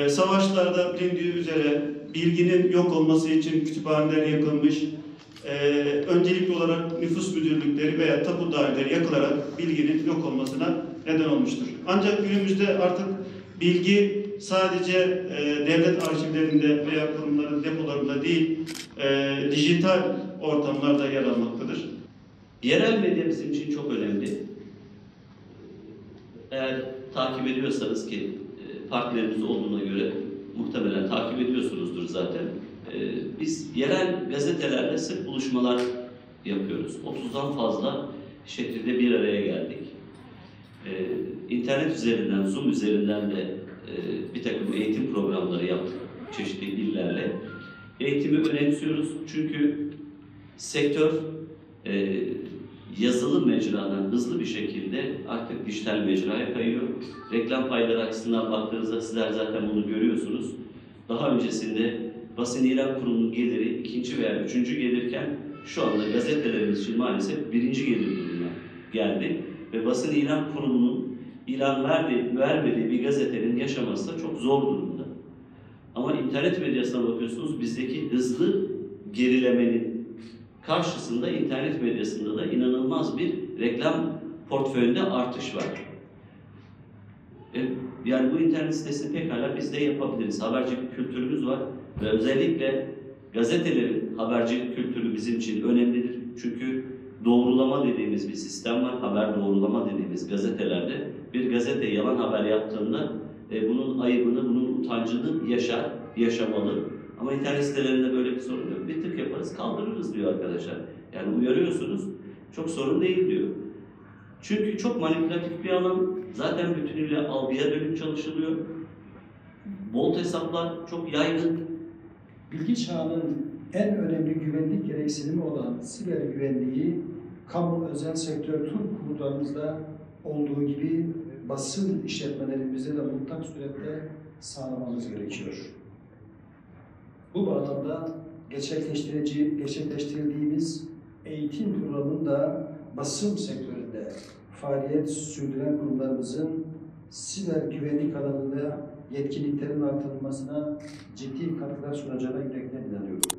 Savaşlarda bilindiği üzere bilginin yok olması için kütüphaneler yakılmış, öncelikli olarak nüfus müdürlükleri veya tapu daireleri yakılarak bilginin yok olmasına neden olmuştur. Ancak günümüzde artık bilgi sadece devlet arşivlerinde veya kurumların depolarında değil, dijital ortamlarda yer almaktadır. Yerel medya bizim için çok önemli. Eğer takip ediyorsanız ki partilerimiz olduğuna göre muhtemelen takip ediyorsunuzdur zaten. Biz yerel gazetelerle sık buluşmalar yapıyoruz. 30'dan fazla şehirde bir araya geldik. İnternet üzerinden, Zoom üzerinden de bir takım eğitim programları yaptık çeşitli illerle. Eğitimi önemsiyoruz çünkü sektör yazılı mecradan hızlı bir şekilde artık dijital mecraya kayıyor. Reklam payları açısından baktığınızda sizler zaten bunu görüyorsunuz. Daha öncesinde basın ilan kurumunun geliri ikinci veya üçüncü gelirken şu anda gazetelerimiz için maalesef birinci gelir durumuna geldi. Ve basın ilan kurumunun ilan vermediği bir gazetenin yaşaması da çok zor durumda. Ama internet medyasına bakıyorsunuz, bizdeki hızlı gerilemenin karşısında internet medyasında da inanılmaz bir reklam portföyünde artış var. Yani bu internet sitesini pekala biz de yapabiliriz. Habercilik kültürümüz var ve özellikle gazetelerin habercilik kültürü bizim için önemlidir. Çünkü doğrulama dediğimiz bir sistem var. Haber doğrulama dediğimiz gazetelerde bir gazete yalan haber yaptığında bunun ayıbını, bunun utancını yaşamalı. Ama internet sitelerinde böyle bir sorun yok. Bir tık yaparız, kaldırırız diyor arkadaşlar. Yani uyarıyorsunuz, çok sorun değil diyor. Çünkü çok manipülatif bir alan. Zaten bütünüyle algıya dönük çalışılıyor. Volt hesaplar çok yaygın. Bilgi çağının en önemli güvenlik gereksinimi olan siber güvenliği, kamu özel sektör tüm kurumlarımızda olduğu gibi basın işletmelerimizde de mutlak surette sağlamamız gerekiyor. Bu bağlamda gerçekleştirdiğimiz eğitim programında basın sektöründe faaliyet sürdüren kurumlarımızın siber güvenlik alanında yetkinliklerin artırılmasına ciddi katkılar sunacağına yürekten inanıyorum.